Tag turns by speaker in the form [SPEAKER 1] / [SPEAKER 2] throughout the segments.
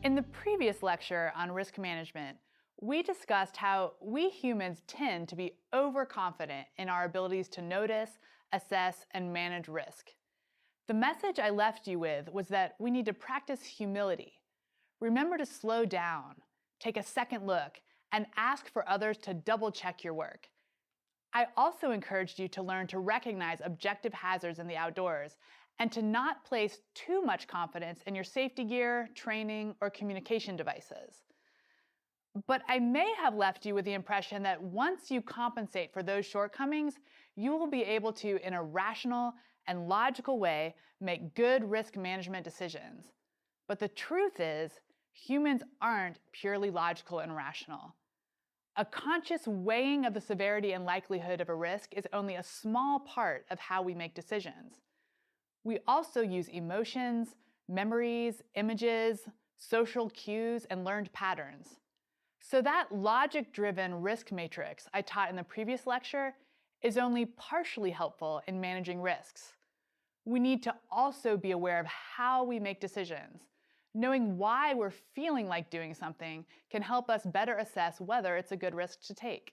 [SPEAKER 1] In the previous lecture on risk management, we discussed how we humans tend to be overconfident in our abilities to notice, assess, and manage risk. The message I left you with was that we need to practice humility. Remember to slow down, take a second look, and ask for others to double-check your work. I also encouraged you to learn to recognize objective hazards in the outdoors and to not place too much confidence in your safety gear, training, or communication devices. But I may have left you with the impression that once you compensate for those shortcomings, you will be able to, in a rational and logical way, make good risk management decisions. But the truth is, humans aren't purely logical and rational. A conscious weighing of the severity and likelihood of a risk is only a small part of how we make decisions. We also use emotions, memories, images, social cues, and learned patterns. So that logic-driven risk matrix I taught in the previous lecture is only partially helpful in managing risks. We need to also be aware of how we make decisions. Knowing why we're feeling like doing something can help us better assess whether it's a good risk to take.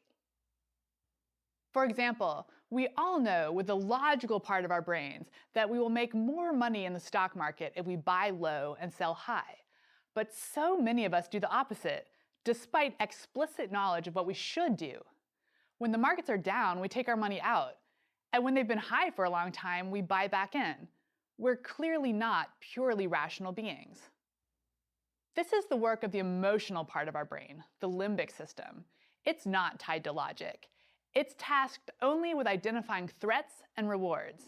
[SPEAKER 1] For example, we all know with the logical part of our brains that we will make more money in the stock market if we buy low and sell high. But so many of us do the opposite, despite explicit knowledge of what we should do. When the markets are down, we take our money out. And when they've been high for a long time, we buy back in. We're clearly not purely rational beings. This is the work of the emotional part of our brain, the limbic system. It's not tied to logic. It's tasked only with identifying threats and rewards.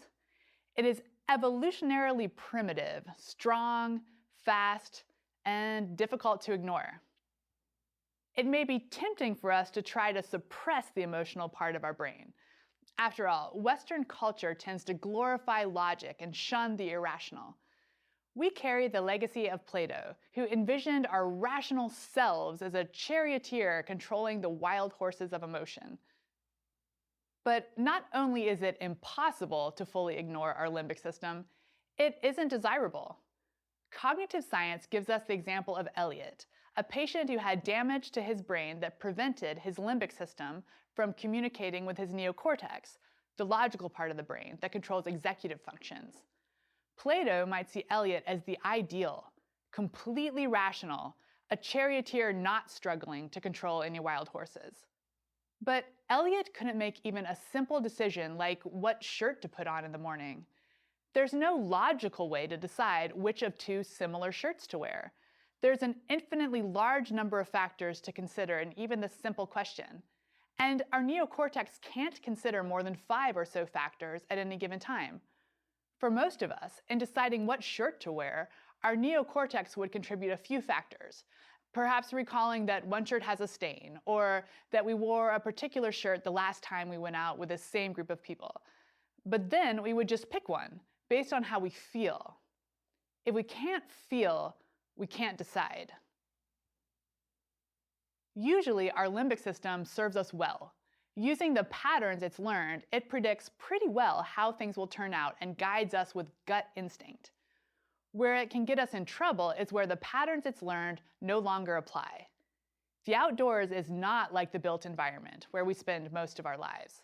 [SPEAKER 1] It is evolutionarily primitive, strong, fast, and difficult to ignore. It may be tempting for us to try to suppress the emotional part of our brain. After all, Western culture tends to glorify logic and shun the irrational. We carry the legacy of Plato, who envisioned our rational selves as a charioteer controlling the wild horses of emotion. But not only is it impossible to fully ignore our limbic system, it isn't desirable. Cognitive science gives us the example of Elliot, a patient who had damage to his brain that prevented his limbic system from communicating with his neocortex, the logical part of the brain that controls executive functions. Plato might see Elliot as the ideal, completely rational, a charioteer not struggling to control any wild horses. But Elliot couldn't make even a simple decision like what shirt to put on in the morning. There's no logical way to decide which of two similar shirts to wear. There's an infinitely large number of factors to consider in even this simple question. And our neocortex can't consider more than 5 or so factors at any given time. For most of us, in deciding what shirt to wear, our neocortex would contribute a few factors. Perhaps recalling that one shirt has a stain, or that we wore a particular shirt the last time we went out with the same group of people. But then we would just pick one, based on how we feel. If we can't feel, we can't decide. Usually, our limbic system serves us well. Using the patterns it's learned, it predicts pretty well how things will turn out and guides us with gut instinct. Where it can get us in trouble is where the patterns it's learned no longer apply. The outdoors is not like the built environment, where we spend most of our lives.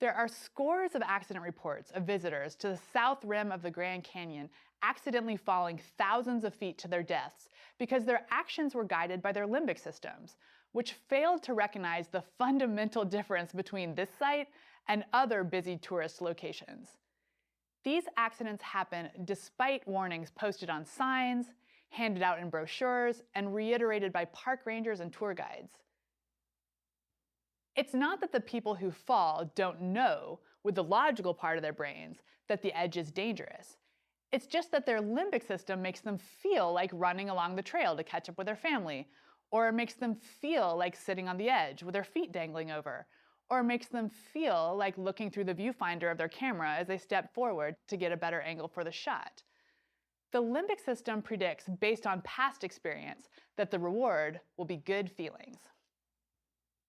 [SPEAKER 1] There are scores of accident reports of visitors to the south rim of the Grand Canyon accidentally falling thousands of feet to their deaths because their actions were guided by their limbic systems, which failed to recognize the fundamental difference between this site and other busy tourist locations. These accidents happen despite warnings posted on signs, handed out in brochures, and reiterated by park rangers and tour guides. It's not that the people who fall don't know, with the logical part of their brains, that the edge is dangerous. It's just that their limbic system makes them feel like running along the trail to catch up with their family, or makes them feel like sitting on the edge with their feet dangling over, or makes them feel like looking through the viewfinder of their camera as they step forward to get a better angle for the shot. The limbic system predicts, based on past experience, that the reward will be good feelings.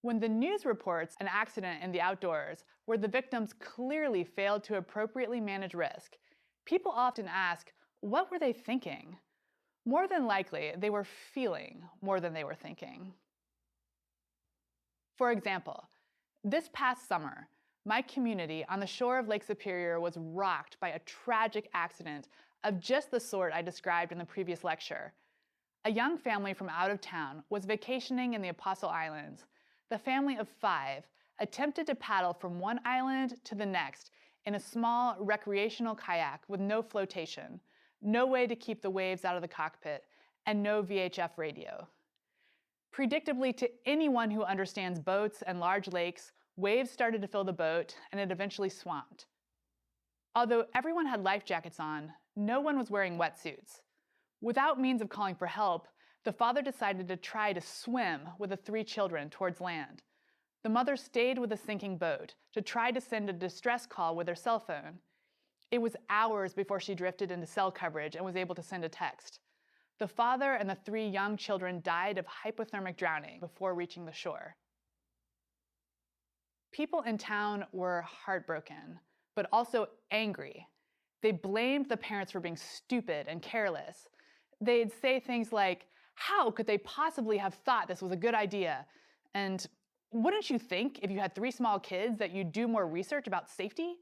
[SPEAKER 1] When the news reports an accident in the outdoors where the victims clearly failed to appropriately manage risk, people often ask, what were they thinking? More than likely, they were feeling more than they were thinking. For example, this past summer, my community on the shore of Lake Superior was rocked by a tragic accident of just the sort I described in the previous lecture. A young family from out of town was vacationing in the Apostle Islands. The family of 5 attempted to paddle from one island to the next in a small recreational kayak with no flotation, no way to keep the waves out of the cockpit, and no VHF radio. Predictably, to anyone who understands boats and large lakes, waves started to fill the boat, and it eventually swamped. Although everyone had life jackets on, no one was wearing wetsuits. Without means of calling for help, the father decided to try to swim with the 3 children towards land. The mother stayed with the sinking boat to try to send a distress call with her cell phone. It was hours before she drifted into cell coverage and was able to send a text. The father and the 3 young children died of hypothermic drowning before reaching the shore. People in town were heartbroken, but also angry. They blamed the parents for being stupid and careless. They'd say things like, "How could they possibly have thought this was a good idea?" And "Wouldn't you think if you had 3 small kids that you'd do more research about safety?"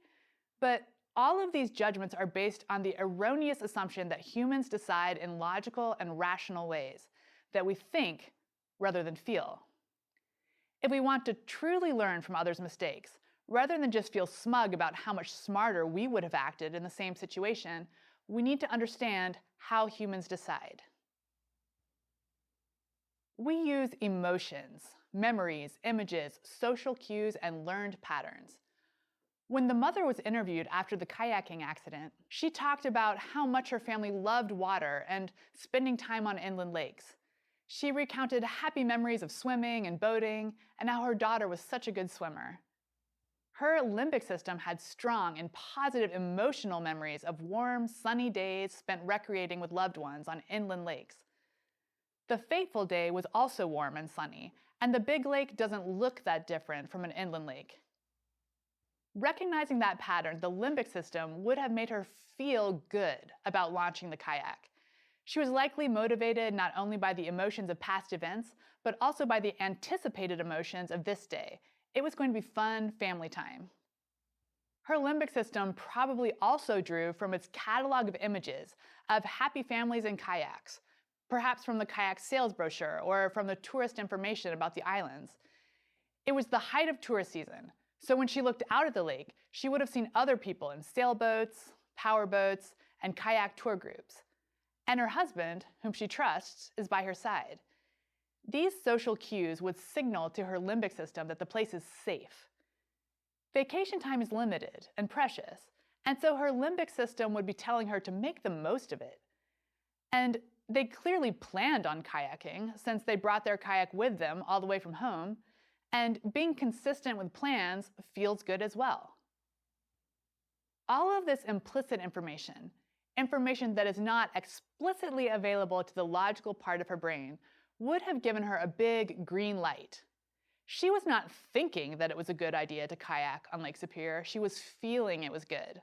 [SPEAKER 1] But all of these judgments are based on the erroneous assumption that humans decide in logical and rational ways, that we think rather than feel. If we want to truly learn from others' mistakes, rather than just feel smug about how much smarter we would have acted in the same situation, we need to understand how humans decide. We use emotions, memories, images, social cues, and learned patterns. When the mother was interviewed after the kayaking accident, she talked about how much her family loved water and spending time on inland lakes. She recounted happy memories of swimming and boating, and how her daughter was such a good swimmer. Her limbic system had strong and positive emotional memories of warm, sunny days spent recreating with loved ones on inland lakes. The fateful day was also warm and sunny, and the big lake doesn't look that different from an inland lake. Recognizing that pattern, the limbic system would have made her feel good about launching the kayak. She was likely motivated not only by the emotions of past events, but also by the anticipated emotions of this day. It was going to be fun family time. Her limbic system probably also drew from its catalog of images of happy families in kayaks, perhaps from the kayak sales brochure or from the tourist information about the islands. It was the height of tourist season, so when she looked out at the lake, she would have seen other people in sailboats, powerboats, and kayak tour groups. And her husband, whom she trusts, is by her side. These social cues would signal to her limbic system that the place is safe. Vacation time is limited and precious, and so her limbic system would be telling her to make the most of it. And they clearly planned on kayaking, since they brought their kayak with them all the way from home, and being consistent with plans feels good as well. All of this implicit information that is not explicitly available to the logical part of her brain, would have given her a big green light. She was not thinking that it was a good idea to kayak on Lake Superior, she was feeling it was good.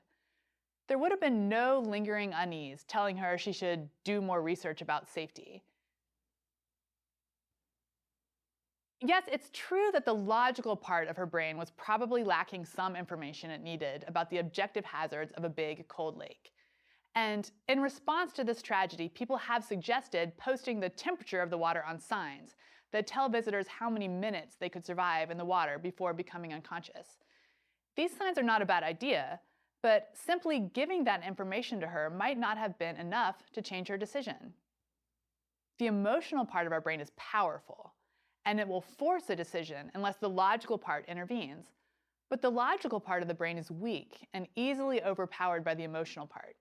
[SPEAKER 1] There would have been no lingering unease telling her she should do more research about safety. Yes, it's true that the logical part of her brain was probably lacking some information it needed about the objective hazards of a big, cold lake. And in response to this tragedy, people have suggested posting the temperature of the water on signs that tell visitors how many minutes they could survive in the water before becoming unconscious. These signs are not a bad idea, but simply giving that information to her might not have been enough to change her decision. The emotional part of our brain is powerful, and it will force a decision unless the logical part intervenes. But the logical part of the brain is weak and easily overpowered by the emotional part.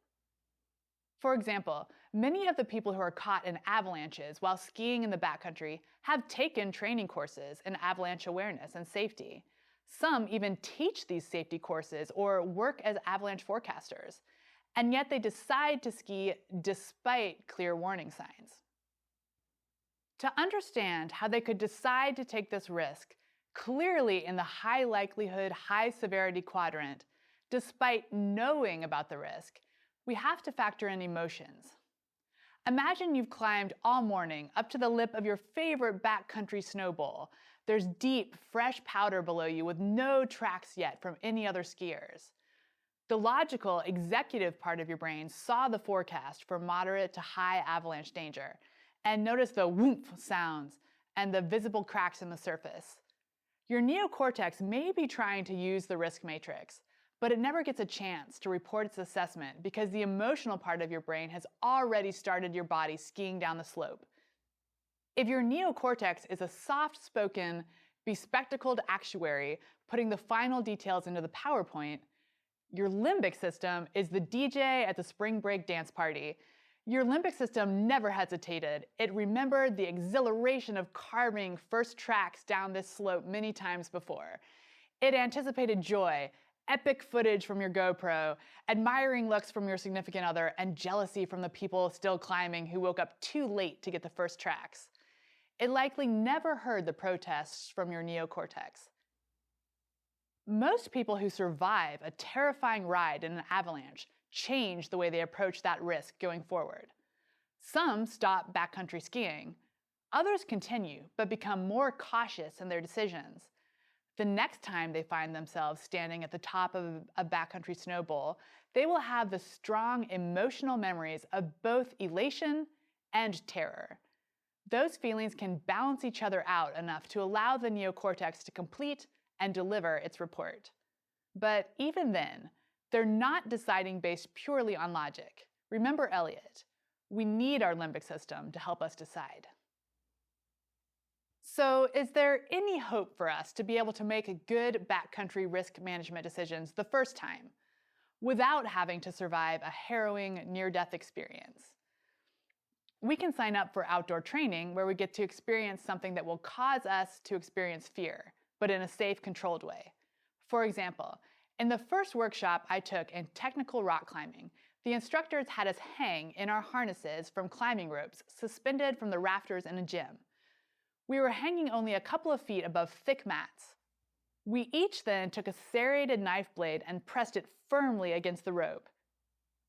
[SPEAKER 1] For example, many of the people who are caught in avalanches while skiing in the backcountry have taken training courses in avalanche awareness and safety. Some even teach these safety courses or work as avalanche forecasters, and yet they decide to ski despite clear warning signs. To understand how they could decide to take this risk, clearly in the high likelihood, high severity quadrant, despite knowing about the risk, we have to factor in emotions. Imagine you've climbed all morning up to the lip of your favorite backcountry snow bowl. There's deep, fresh powder below you with no tracks yet from any other skiers. The logical, executive part of your brain saw the forecast for moderate to high avalanche danger and noticed the whoomph sounds and the visible cracks in the surface. Your neocortex may be trying to use the risk matrix, but it never gets a chance to report its assessment because the emotional part of your brain has already started your body skiing down the slope. If your neocortex is a soft-spoken, bespectacled actuary putting the final details into the PowerPoint, your limbic system is the DJ at the spring break dance party. Your limbic system never hesitated. It remembered the exhilaration of carving first tracks down this slope many times before. It anticipated joy, epic footage from your GoPro, admiring looks from your significant other, and jealousy from the people still climbing who woke up too late to get the first tracks. It likely never heard the protests from your neocortex. Most people who survive a terrifying ride in an avalanche change the way they approach that risk going forward. Some stop backcountry skiing. Others continue, but become more cautious in their decisions. The next time they find themselves standing at the top of a backcountry snow bowl, they will have the strong emotional memories of both elation and terror. Those feelings can balance each other out enough to allow the neocortex to complete and deliver its report. But even then, they're not deciding based purely on logic. Remember Eliot. We need our limbic system to help us decide. So, is there any hope for us to be able to make good backcountry risk management decisions the first time, without having to survive a harrowing near-death experience? We can sign up for outdoor training where we get to experience something that will cause us to experience fear, but in a safe, controlled way. For example, in the first workshop I took in technical rock climbing, the instructors had us hang in our harnesses from climbing ropes suspended from the rafters in a gym. We were hanging only a couple of feet above thick mats. We each then took a serrated knife blade and pressed it firmly against the rope.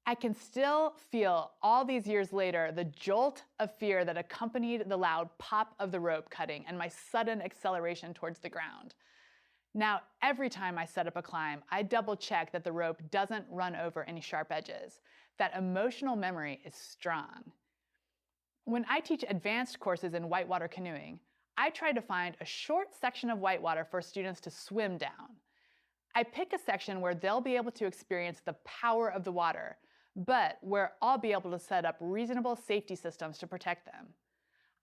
[SPEAKER 1] I can still feel, all these years later, the jolt of fear that accompanied the loud pop of the rope cutting and my sudden acceleration towards the ground. Now, every time I set up a climb, I double-check that the rope doesn't run over any sharp edges. That emotional memory is strong. When I teach advanced courses in whitewater canoeing, I try to find a short section of whitewater for students to swim down. I pick a section where they'll be able to experience the power of the water, but where I'll be able to set up reasonable safety systems to protect them.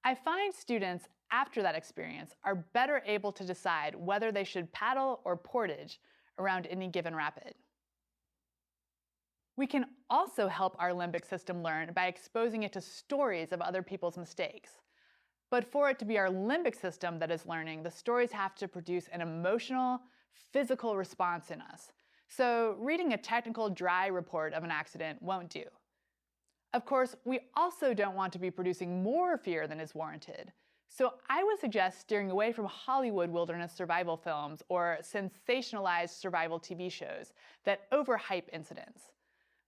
[SPEAKER 1] I find students after that experience are better able to decide whether they should paddle or portage around any given rapid. We can also help our limbic system learn by exposing it to stories of other people's mistakes. But for it to be our limbic system that is learning, the stories have to produce an emotional, physical response in us. So reading a technical, dry report of an accident won't do. Of course, we also don't want to be producing more fear than is warranted. So I would suggest steering away from Hollywood wilderness survival films or sensationalized survival TV shows that overhype incidents.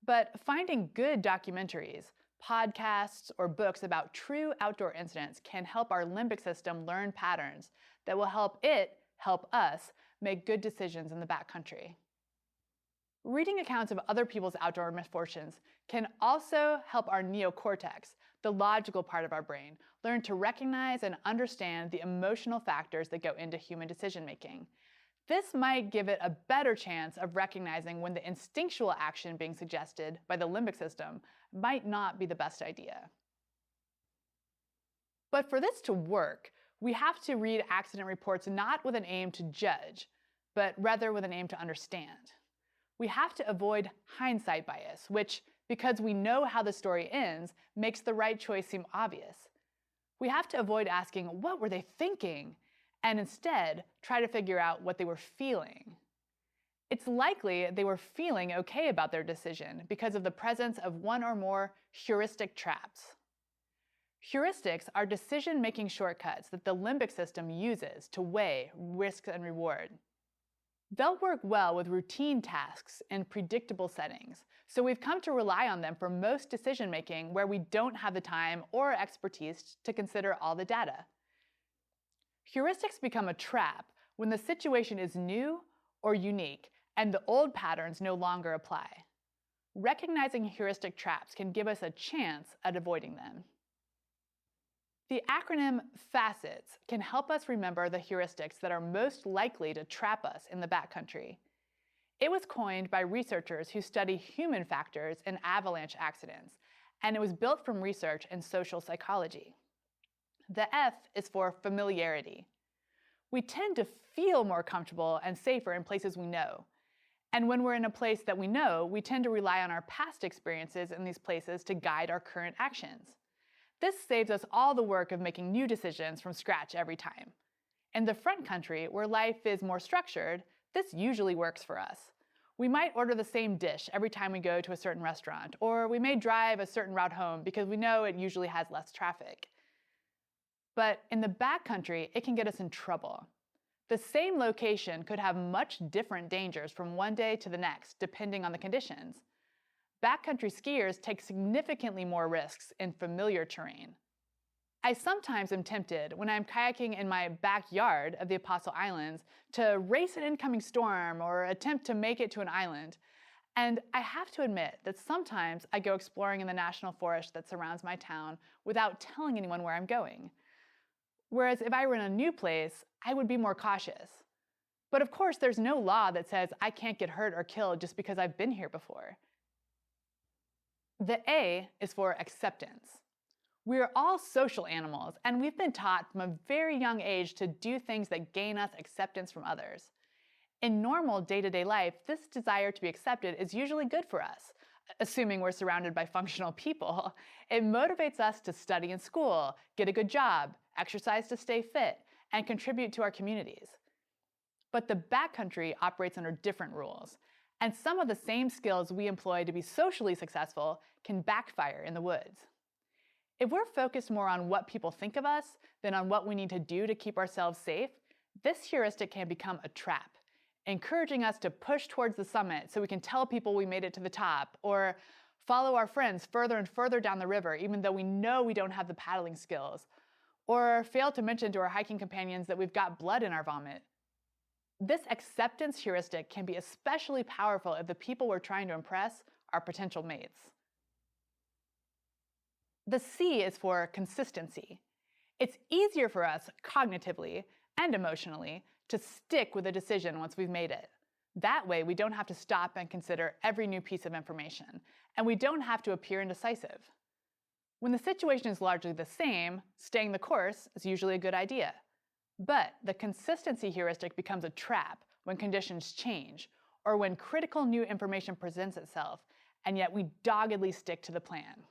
[SPEAKER 1] But finding good documentaries, podcasts, or books about true outdoor incidents can help our limbic system learn patterns that will help it help us make good decisions in the backcountry. Reading accounts of other people's outdoor misfortunes can also help our neocortex, the logical part of our brain, learn to recognize and understand the emotional factors that go into human decision-making. This might give it a better chance of recognizing when the instinctual action being suggested by the limbic system might not be the best idea. But for this to work, we have to read accident reports not with an aim to judge, but rather with an aim to understand. We have to avoid hindsight bias, which, because we know how the story ends, makes the right choice seem obvious. We have to avoid asking, what were they thinking? And instead, try to figure out what they were feeling. It's likely they were feeling okay about their decision because of the presence of one or more heuristic traps. Heuristics are decision-making shortcuts that the limbic system uses to weigh risks and reward. They'll work well with routine tasks in predictable settings, so we've come to rely on them for most decision-making where we don't have the time or expertise to consider all the data. Heuristics become a trap when the situation is new or unique and the old patterns no longer apply. Recognizing heuristic traps can give us a chance at avoiding them. The acronym FACETS can help us remember the heuristics that are most likely to trap us in the backcountry. It was coined by researchers who study human factors in avalanche accidents, and it was built from research in social psychology. The F is for familiarity. We tend to feel more comfortable and safer in places we know. And when we're in a place that we know, we tend to rely on our past experiences in these places to guide our current actions. This saves us all the work of making new decisions from scratch every time. In the front country, where life is more structured, this usually works for us. We might order the same dish every time we go to a certain restaurant, or we may drive a certain route home because we know it usually has less traffic. But in the backcountry, it can get us in trouble. The same location could have much different dangers from one day to the next, depending on the conditions. Backcountry skiers take significantly more risks in familiar terrain. I sometimes am tempted, when I'm kayaking in my backyard of the Apostle Islands, to race an incoming storm or attempt to make it to an island. And I have to admit that sometimes I go exploring in the national forest that surrounds my town without telling anyone where I'm going. Whereas if I were in a new place, I would be more cautious. But of course, there's no law that says I can't get hurt or killed just because I've been here before. The A is for acceptance. We are all social animals, and we've been taught from a very young age to do things that gain us acceptance from others. In normal day-to-day life, this desire to be accepted is usually good for us, assuming we're surrounded by functional people. It motivates us to study in school, get a good job, exercise to stay fit, and contribute to our communities. But the backcountry operates under different rules, and some of the same skills we employ to be socially successful can backfire in the woods. If we're focused more on what people think of us than on what we need to do to keep ourselves safe, this heuristic can become a trap, encouraging us to push towards the summit so we can tell people we made it to the top, or follow our friends further and further down the river even though we know we don't have the paddling skills, or fail to mention to our hiking companions that we've got blood in our vomit. This acceptance heuristic can be especially powerful if the people we're trying to impress are potential mates. The C is for consistency. It's easier for us cognitively and emotionally to stick with a decision once we've made it. That way, we don't have to stop and consider every new piece of information, and we don't have to appear indecisive. When the situation is largely the same, staying the course is usually a good idea. But the consistency heuristic becomes a trap when conditions change, or when critical new information presents itself, and yet we doggedly stick to the plan.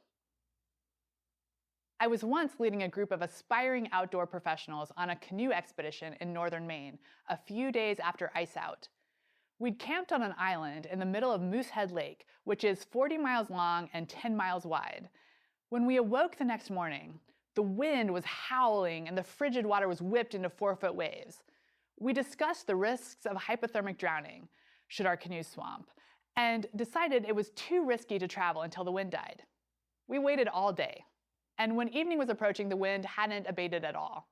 [SPEAKER 1] I was once leading a group of aspiring outdoor professionals on a canoe expedition in northern Maine, a few days after ice out. We'd camped on an island in the middle of Moosehead Lake, which is 40 miles long and 10 miles wide. When we awoke the next morning, the wind was howling and the frigid water was whipped into 4-foot waves. We discussed the risks of hypothermic drowning, should our canoe swamp, and decided it was too risky to travel until the wind died. We waited all day, and when evening was approaching, the wind hadn't abated at all.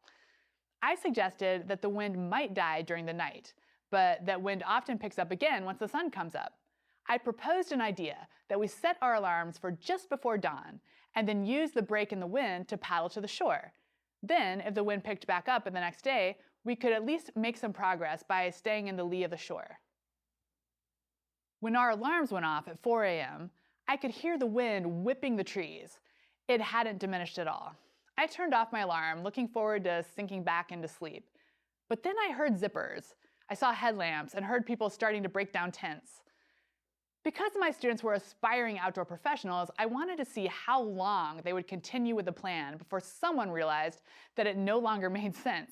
[SPEAKER 1] I suggested that the wind might die during the night, but that wind often picks up again once the sun comes up. I proposed an idea that we set our alarms for just before dawn, and then use the break in the wind to paddle to the shore. Then, if the wind picked back up the next day, we could at least make some progress by staying in the lee of the shore. When our alarms went off at 4 a.m., I could hear the wind whipping the trees. It hadn't diminished at all. I turned off my alarm, looking forward to sinking back into sleep. But then I heard zippers. I saw headlamps and heard people starting to break down tents. Because my students were aspiring outdoor professionals, I wanted to see how long they would continue with the plan before someone realized that it no longer made sense.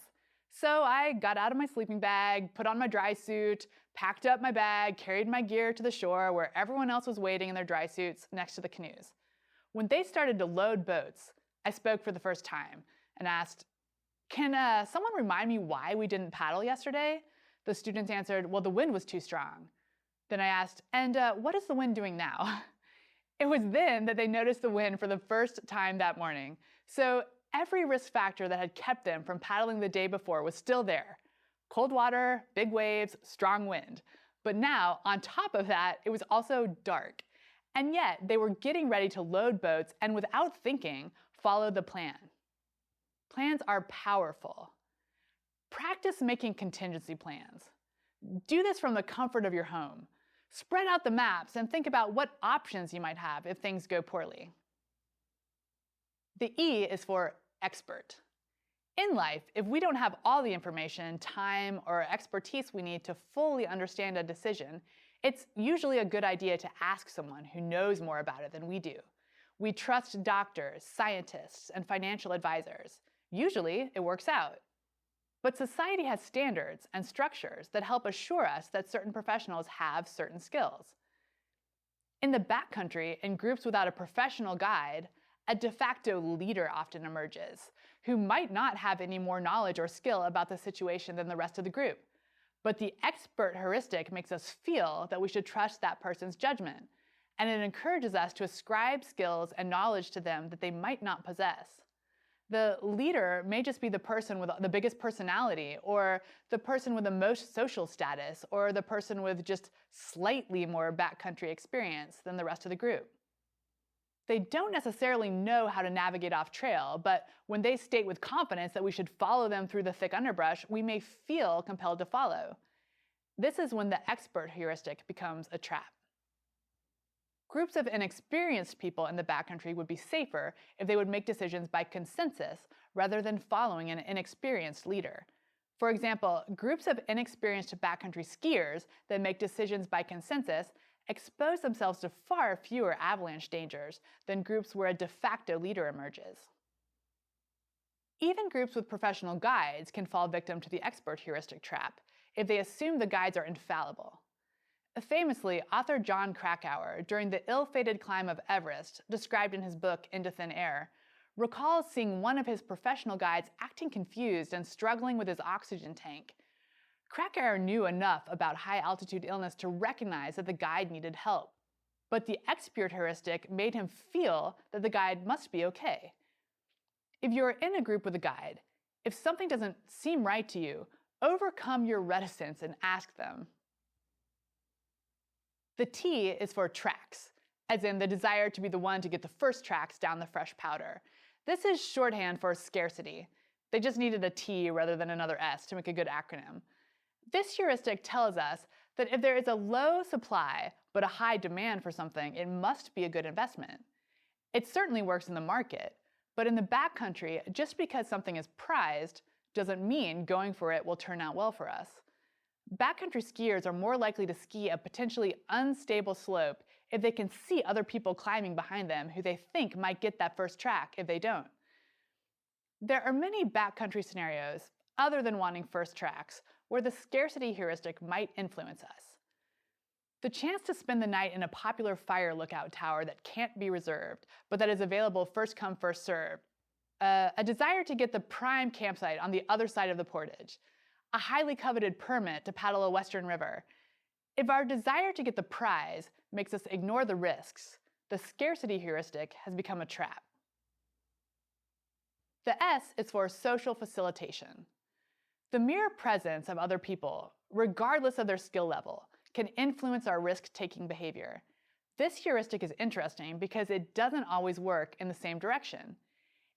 [SPEAKER 1] So I got out of my sleeping bag, put on my dry suit, packed up my bag, carried my gear to the shore where everyone else was waiting in their dry suits next to the canoes. When they started to load boats, I spoke for the first time and asked, "Can someone remind me why we didn't paddle yesterday?" The students answered, well, the wind was too strong. Then I asked, and what is the wind doing now? It was then that they noticed the wind for the first time that morning. So every risk factor that had kept them from paddling the day before was still there. Cold water, big waves, strong wind. But now, on top of that, it was also dark. And yet, they were getting ready to load boats and without thinking, followed the plan. Plans are powerful. Practice making contingency plans. Do this from the comfort of your home. Spread out the maps and think about what options you might have if things go poorly. The E is for expert. In life, if we don't have all the information, time, or expertise we need to fully understand a decision, it's usually a good idea to ask someone who knows more about it than we do. We trust doctors, scientists, and financial advisors. Usually, it works out. But society has standards and structures that help assure us that certain professionals have certain skills. In the backcountry, in groups without a professional guide, a de facto leader often emerges, who might not have any more knowledge or skill about the situation than the rest of the group. But the expert heuristic makes us feel that we should trust that person's judgment, and it encourages us to ascribe skills and knowledge to them that they might not possess. The leader may just be the person with the biggest personality, or the person with the most social status, or the person with just slightly more backcountry experience than the rest of the group. They don't necessarily know how to navigate off trail, but when they state with confidence that we should follow them through the thick underbrush, we may feel compelled to follow. This is when the expert heuristic becomes a trap. Groups of inexperienced people in the backcountry would be safer if they would make decisions by consensus rather than following an inexperienced leader. For example, groups of inexperienced backcountry skiers that make decisions by consensus expose themselves to far fewer avalanche dangers than groups where a de facto leader emerges. Even groups with professional guides can fall victim to the expert heuristic trap if they assume the guides are infallible. Famously, author Jon Krakauer, during the ill-fated climb of Everest, described in his book Into Thin Air, recalls seeing one of his professional guides acting confused and struggling with his oxygen tank. Krakauer knew enough about high-altitude illness to recognize that the guide needed help, but the expert heuristic made him feel that the guide must be okay. If you're in a group with a guide, if something doesn't seem right to you, overcome your reticence and ask them. The T is for tracks, as in the desire to be the one to get the first tracks down the fresh powder. This is shorthand for scarcity. They just needed a T rather than another S to make a good acronym. This heuristic tells us that if there is a low supply but a high demand for something, it must be a good investment. It certainly works in the market, but in the backcountry, just because something is prized doesn't mean going for it will turn out well for us. Backcountry skiers are more likely to ski a potentially unstable slope if they can see other people climbing behind them who they think might get that first track if they don't. There are many backcountry scenarios, other than wanting first tracks, where the scarcity heuristic might influence us. The chance to spend the night in a popular fire lookout tower that can't be reserved, but that is available first come, first served. A desire to get the prime campsite on the other side of the portage. A highly coveted permit to paddle a western river. If our desire to get the prize makes us ignore the risks, the scarcity heuristic has become a trap. The S is for social facilitation. The mere presence of other people, regardless of their skill level, can influence our risk-taking behavior. This heuristic is interesting because it doesn't always work in the same direction.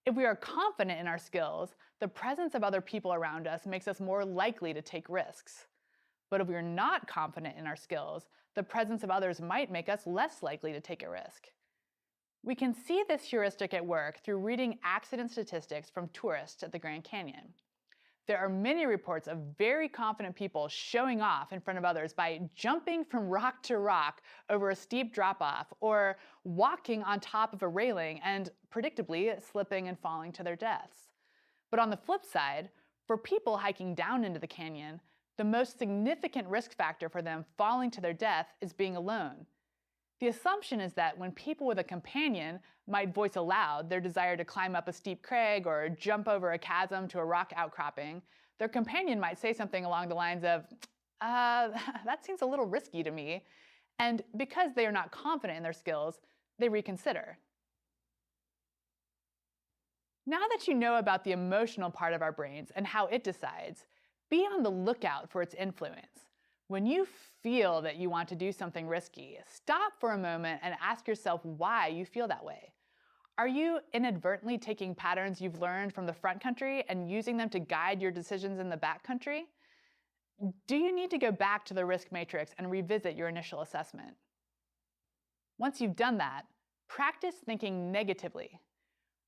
[SPEAKER 1] If we are confident in our skills, the presence of other people around us makes us more likely to take risks. But if we are not confident in our skills, the presence of others might make us less likely to take a risk. We can see this heuristic at work through reading accident statistics from tourists at the Grand Canyon. There are many reports of very confident people showing off in front of others by jumping from rock to rock over a steep drop-off or walking on top of a railing and, predictably, slipping and falling to their deaths. But on the flip side, for people hiking down into the canyon, the most significant risk factor for them falling to their death is being alone. The assumption is that when people with a companion might voice aloud their desire to climb up a steep crag or jump over a chasm to a rock outcropping, their companion might say something along the lines of, that seems a little risky to me. And because they are not confident in their skills, they reconsider. Now that you know about the emotional part of our brains and how it decides, be on the lookout for its influence. When you feel that you want to do something risky, stop for a moment and ask yourself why you feel that way. Are you inadvertently taking patterns you've learned from the front country and using them to guide your decisions in the back country? Do you need to go back to the risk matrix and revisit your initial assessment? Once you've done that, practice thinking negatively.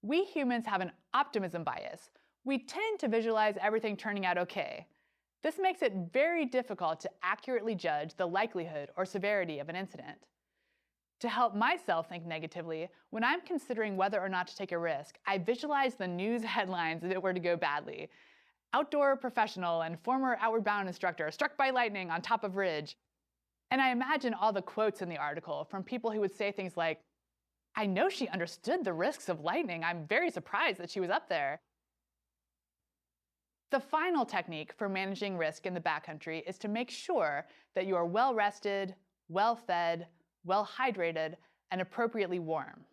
[SPEAKER 1] We humans have an optimism bias. We tend to visualize everything turning out okay. This makes it very difficult to accurately judge the likelihood or severity of an incident. To help myself think negatively, when I'm considering whether or not to take a risk, I visualize the news headlines if it were to go badly. Outdoor professional and former Outward Bound instructor struck by lightning on top of ridge. And I imagine all the quotes in the article from people who would say things like, "I know she understood the risks of lightning. I'm very surprised that she was up there." The final technique for managing risk in the backcountry is to make sure that you are well rested, well fed, well hydrated, and appropriately warm.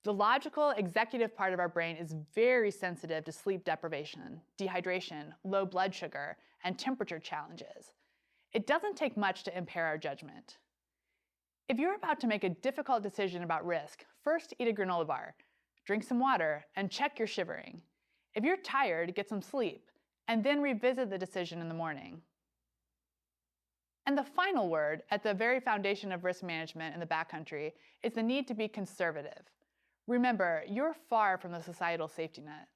[SPEAKER 1] The logical, executive part of our brain is very sensitive to sleep deprivation, dehydration, low blood sugar, and temperature challenges. It doesn't take much to impair our judgment. If you're about to make a difficult decision about risk, first eat a granola bar, drink some water, and check your shivering. If you're tired, get some sleep, and then revisit the decision in the morning. And the final word, at the very foundation of risk management in the backcountry, is the need to be conservative. Remember, you're far from the societal safety net.